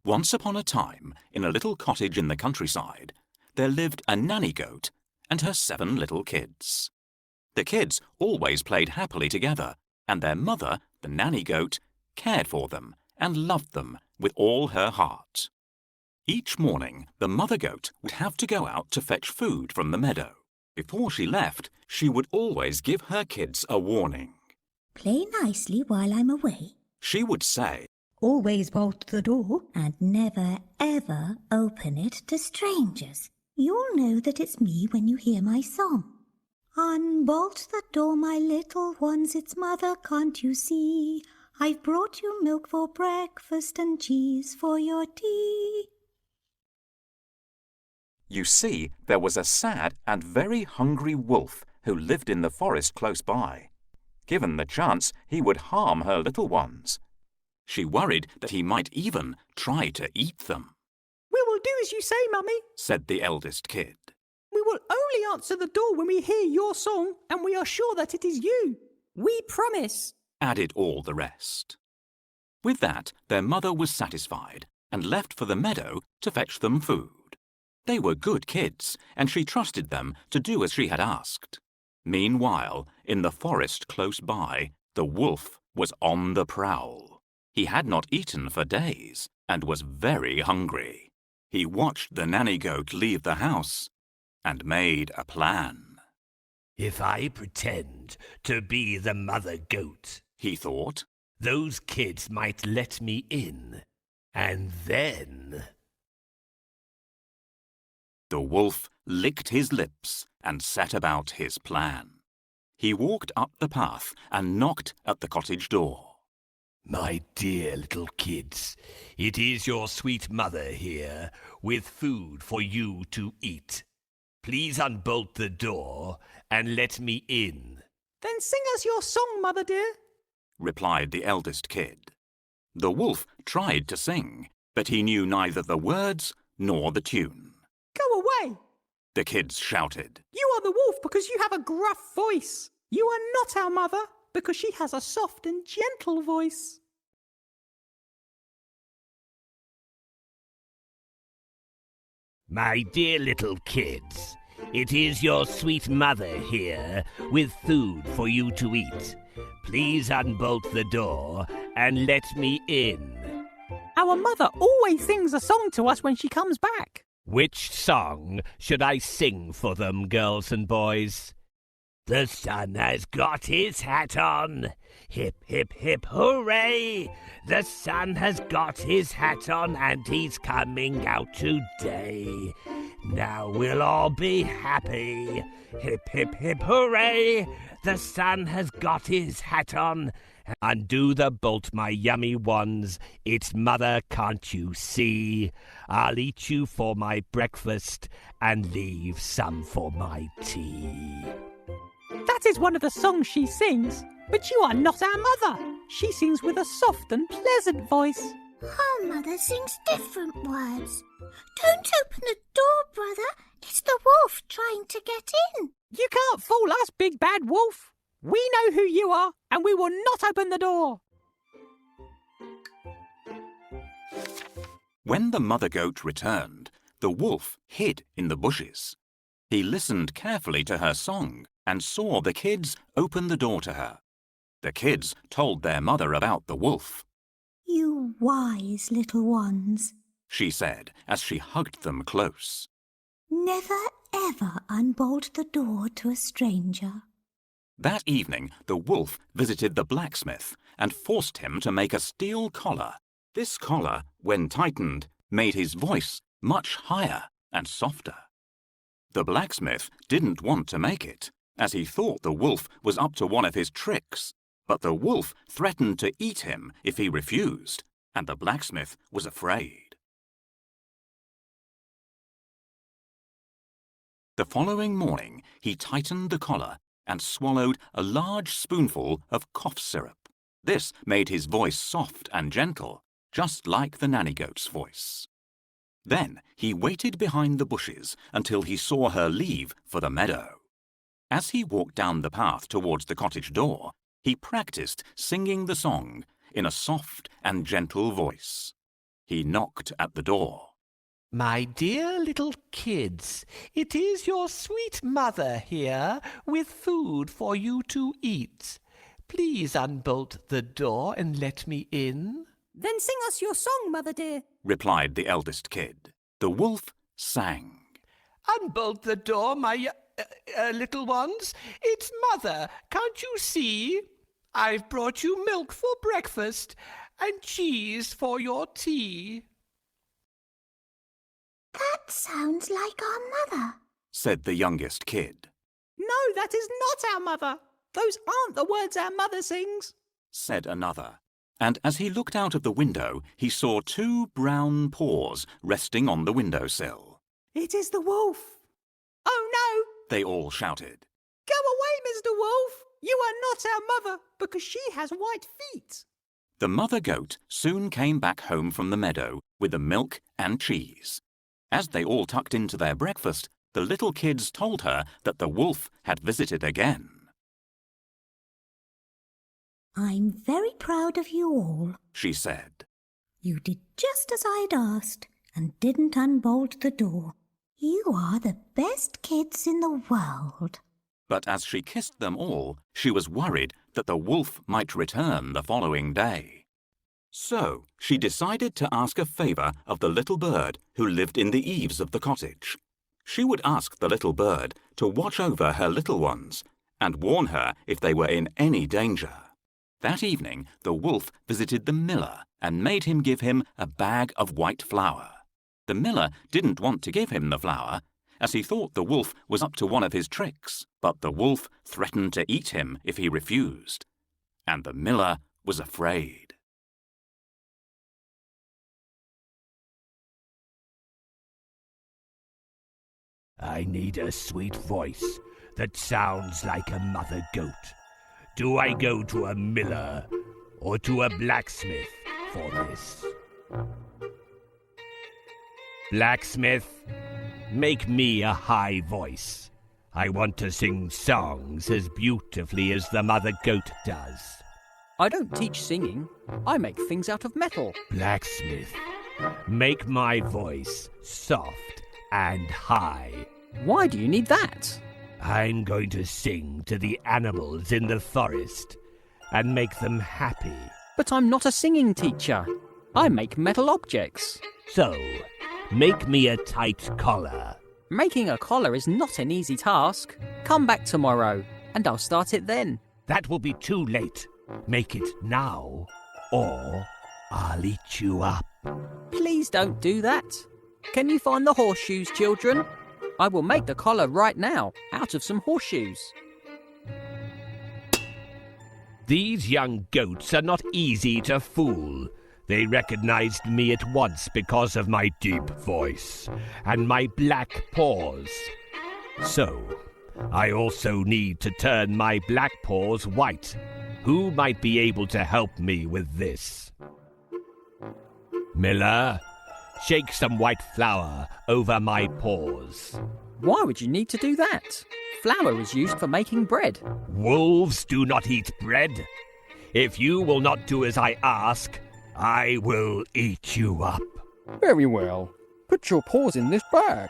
Once upon a time, in a little cottage in the countryside, there lived a nanny goat and her 7 little kids. The kids always played happily together, and their mother, the nanny goat, cared for them and loved them with all her heart. Each morning, the mother goat would have to go out to fetch food from the meadow. Before she left, she would always give her kids a warning. "Play nicely while I'm away," She would say, "always bolt the door, and never ever open it to strangers. You'll know that it's me when you hear my song. Unbolt the door, my little ones, it's mother, can't you see? I've brought you milk for breakfast and cheese for your tea." You see, there was a sad and very hungry wolf who lived in the forest close by. Given the chance, he would harm her little ones. She worried that he might even try to eat them. "We will do as you say, Mummy," said the eldest kid. "We will only answer the door when we hear your song and we are sure that it is you. We promise," added all the rest. With that, their mother was satisfied and left for the meadow to fetch them food. They were good kids, and she trusted them to do as she had asked. Meanwhile, in the forest close by, the wolf was on the prowl. He had not eaten for days and was very hungry. He watched the nanny goat leave the house and made a plan. "If I pretend to be the mother goat," he thought, "those kids might let me in, and then—" The wolf licked his lips and set about his plan. He walked up the path and knocked at the cottage door. "My dear little kids, it is your sweet mother here, with food for you to eat. Please unbolt the door and let me in." "Then sing us your song, Mother dear," replied the eldest kid. The wolf tried to sing, but he knew neither the words nor the tune. "Go away," the kids shouted. "You are the wolf because you have a gruff voice. You are not our mother because she has a soft and gentle voice." My dear little kids, it is your sweet mother here, with food for you to eat. Please unbolt the door and let me in." "Our mother always sings a song to us when she comes back." Which song should I sing for them, girls and boys? The sun has got his hat on. Hip, hip, hip, hooray! The sun has got his hat on and he's coming out today. Now we'll all be happy. Hip, hip, hip, hooray! The sun has got his hat on. Undo the bolt, my yummy ones. It's mother, can't you see? I'll eat you for my breakfast and leave some for my tea. "That is one of the songs she sings, but you are not our mother. She sings with a soft and pleasant voice." Our mother sings different words. Don't open the door, brother. It's the wolf trying to get in. "You can't fool us, big bad wolf. We know who you are, and we will not open the door." When the mother goat returned, the wolf hid in the bushes. He listened carefully to her song and saw the kids open the door to her. The kids told their mother about the wolf. "You wise little ones," she said as she hugged them close. "never ever unbolt the door to a stranger." That evening, the wolf visited the blacksmith and forced him to make a steel collar. This collar, when tightened, made his voice much higher and softer. The blacksmith didn't want to make it, as he thought the wolf was up to one of his tricks. But the wolf threatened to eat him if he refused, and the blacksmith was afraid. The following morning, he tightened the collar and swallowed a large spoonful of cough syrup. This made his voice soft and gentle, just like the nanny goat's voice. Then he waited behind the bushes until he saw her leave for the meadow. As he walked down the path towards the cottage door, he practiced singing the song in a soft and gentle voice. He knocked at the door. My dear little kids, it is your sweet mother here with food for you to eat. Please unbolt the door and let me in. Then sing us your song, Mother dear, replied the eldest kid. The wolf sang. Unbolt the door, my little ones. It's Mother, can't you see? I've brought you milk for breakfast and cheese for your tea. That sounds like our mother, said the youngest kid. No, that is not our mother. Those aren't the words our mother sings, said another. And as he looked out of the window, he saw 2 brown paws resting on the windowsill. It is the wolf. Oh no, They all shouted. go away, Mr. Wolf. You are not our mother because she has white feet. The mother goat soon came back home from the meadow with the milk and cheese. As they all tucked into their breakfast, the little kids told her that the wolf had visited again. I'm very proud of you all. She said. You did just as I'd asked and didn't unbolt the door. You are the best kids in the world. But as she kissed them all, she was worried that the wolf might return the following day. So she decided to ask a favour of the little bird who lived in the eaves of the cottage. She would ask the little bird to watch over her little ones and warn her if they were in any danger. That evening, the wolf visited the miller and made him give him a bag of white flour. The miller didn't want to give him the flour, as he thought the wolf was up to one of his tricks, but the wolf threatened to eat him if he refused. And the miller was afraid. I need a sweet voice that sounds like a mother goat. Do I go to a miller or to a blacksmith for this? Blacksmith, make me a high voice. I want to sing songs as beautifully as the mother goat does. I don't teach singing. I make things out of metal. Blacksmith, make my voice soft and high. Why do you need that? I'm going to sing to the animals in the forest and make them happy. But I'm not a singing teacher. I make metal objects. So, make me a tight collar. Making a collar is not an easy task. Come back tomorrow, and I'll start it then. That will be too late. Make it now, or I'll eat you up. Please don't do that. Can you find the horseshoes, children? I will make the collar right now, out of some horseshoes. These young goats are not easy to fool. They recognized me at once because of my deep voice and my black paws. So, I also need to turn my black paws white. Who might be able to help me with this? Miller, shake some white flour over my paws. Why would you need to do that? Flour is used for making bread. Wolves do not eat bread. If you will not do as I ask, I will eat you up. Very well. Put your paws in this bag.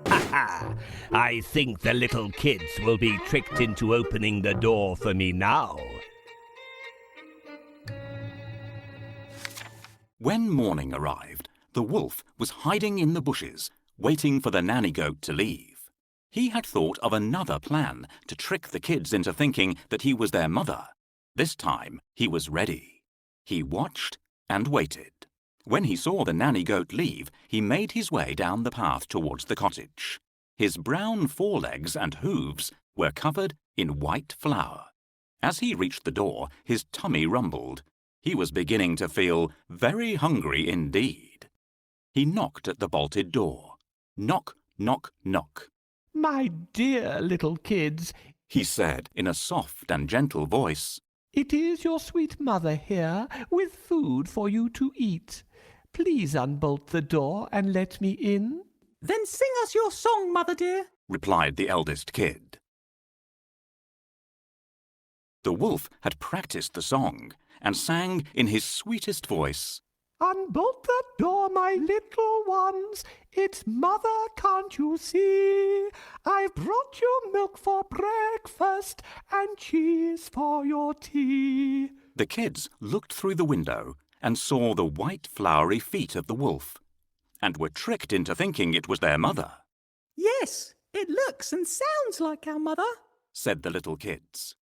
Ha! I think the little kids will be tricked into opening the door for me now. When morning arrived, the wolf was hiding in the bushes, waiting for the nanny goat to leave. He had thought of another plan to trick the kids into thinking that he was their mother. This time, he was ready. He watched and waited. When he saw the nanny goat leave, he made his way down the path towards the cottage. His brown forelegs and hooves were covered in white flour. As he reached the door, his tummy rumbled. He was beginning to feel very hungry indeed. He knocked at the bolted door. Knock, knock, knock. My dear little kids, He said in a soft and gentle voice. it is your sweet mother here with food for you to eat. Please unbolt the door and let me in. Then sing us your song, Mother dear, Replied the eldest kid. The wolf had practiced the song and sang in his sweetest voice. Unbolt the door, my little ones. It's mother, can't you see? I've brought you milk for breakfast and cheese for your tea. The kids looked through the window and saw the white flowery feet of the wolf, and were tricked into thinking it was their mother. Yes, it looks and sounds like our mother. Said the little kids.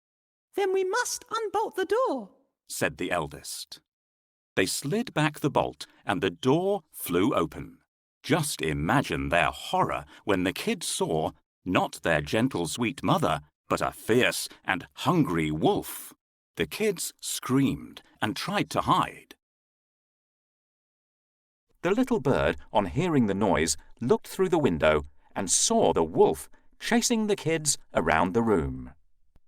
Then we must unbolt the door, said the eldest. They slid back the bolt and the door flew open. Just imagine their horror when the kids saw not their gentle sweet mother, but a fierce and hungry wolf. The kids screamed and tried to hide. The little bird, on hearing the noise, looked through the window and saw the wolf chasing the kids around the room.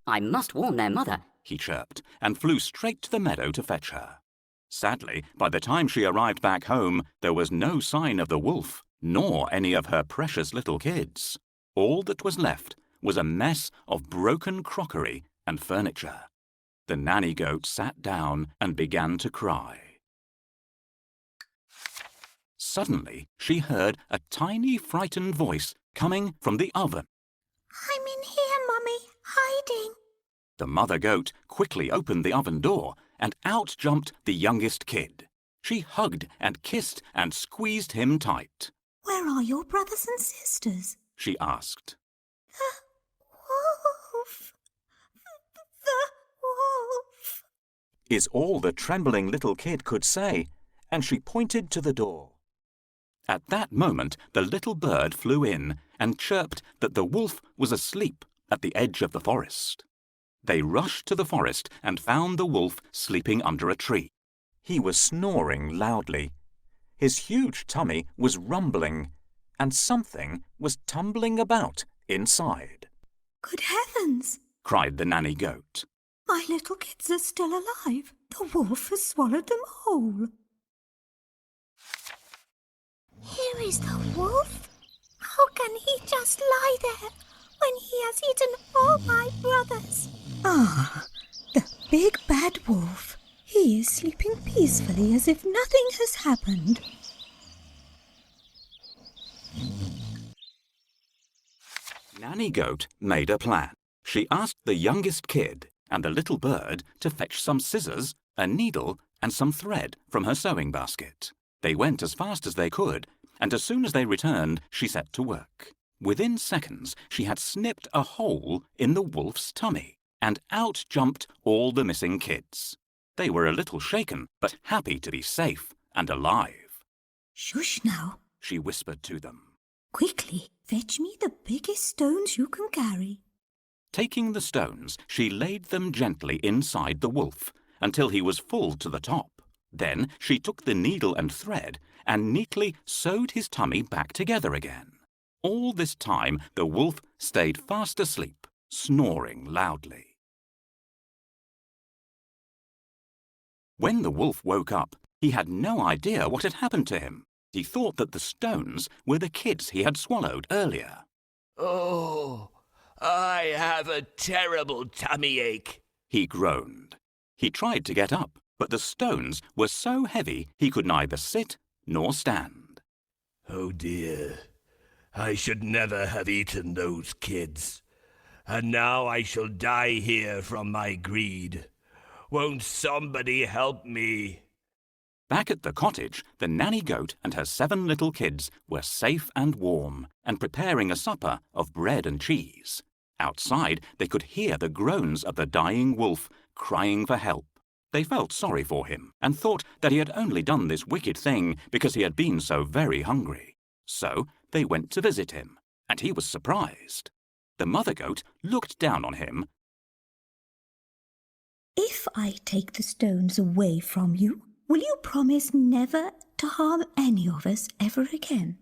I must warn their mother, he chirped, and flew straight to the meadow to fetch her. Sadly, by the time she arrived back home, there was no sign of the wolf, nor any of her precious little kids. All that was left was a mess of broken crockery and furniture. The nanny goat sat down and began to cry. Suddenly, she heard a tiny, frightened voice coming from the oven. I'm in here, Mummy, hiding. The mother goat quickly opened the oven door, and out jumped the youngest kid. She hugged and kissed and squeezed him tight. Where are your brothers and sisters? She asked. The wolf. The wolf. Is all the trembling little kid could say, and she pointed to the door. At that moment, the little bird flew in and chirped that the wolf was asleep at the edge of the forest. They rushed to the forest and found the wolf sleeping under a tree. He was snoring loudly. His huge tummy was rumbling, and something was tumbling about inside. Good heavens! Cried the nanny goat. My little kids are still alive. The wolf has swallowed them whole. Here is the wolf. How can he just lie there when he has eaten all my brothers? Ah, the big bad wolf. He is sleeping peacefully as if nothing has happened. Nanny Goat made a plan. She asked the youngest kid and the little bird to fetch some scissors, a needle, and some thread from her sewing basket. They went as fast as they could, and as soon as they returned, she set to work. Within seconds, she had snipped a hole in the wolf's tummy, and out jumped all the missing kids. They were a little shaken, but happy to be safe and alive. Shush now, she whispered to them. Quickly, fetch me the biggest stones you can carry. Taking the stones, she laid them gently inside the wolf until he was full to the top. Then she took the needle and thread and neatly sewed his tummy back together again. All this time, the wolf stayed fast asleep, snoring loudly. When the wolf woke up, he had no idea what had happened to him. He thought that the stones were the kids he had swallowed earlier. Oh, I have a terrible tummy ache, he groaned. He tried to get up, but the stones were so heavy he could neither sit nor stand. Oh dear, I should never have eaten those kids, and now I shall die here from my greed. Won't somebody help me? Back at the cottage, the nanny goat and her 7 little kids were safe and warm and preparing a supper of bread and cheese. Outside, they could hear the groans of the dying wolf crying for help. They felt sorry for him and thought that he had only done this wicked thing because he had been so very hungry. So they went to visit him, and he was surprised. The mother goat looked down on him. If I take the stones away from you, will you promise never to harm any of us ever again?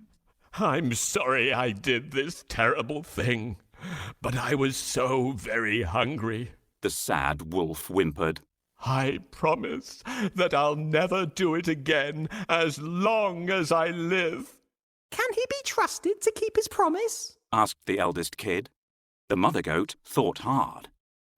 I'm sorry I did this terrible thing, but I was so very hungry. The sad wolf whimpered. I promise that I'll never do it again as long as I live. Can he be trusted to keep his promise? Asked the eldest kid. The mother goat thought hard.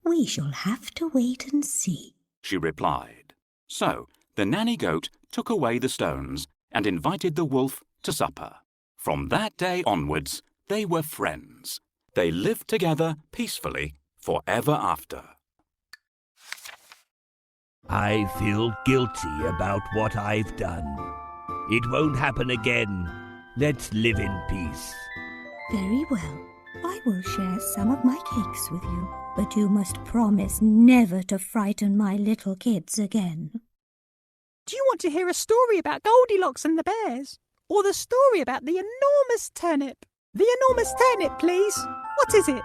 We shall have to wait and see, she replied. So the nanny goat took away the stones and invited the wolf to supper. From that day onwards, they were friends. They lived together peacefully forever after. I feel guilty about what I've done. It won't happen again. Let's live in peace. Very well. I will share some of my cakes with you, but you must promise never to frighten my little kids again. Do you want to hear a story about Goldilocks and the bears? Or the story about the enormous turnip? The enormous turnip, please. What is it?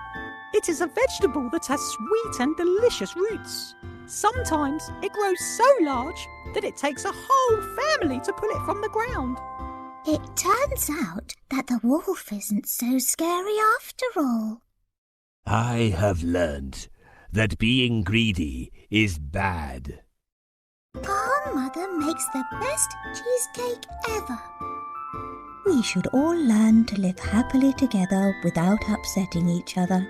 It is a vegetable that has sweet and delicious roots. Sometimes it grows so large that it takes a whole family to pull it from the ground. It turns out that the wolf isn't so scary after all. I have learned that being greedy is bad. Our mother makes the best cheesecake ever. We should all learn to live happily together without upsetting each other.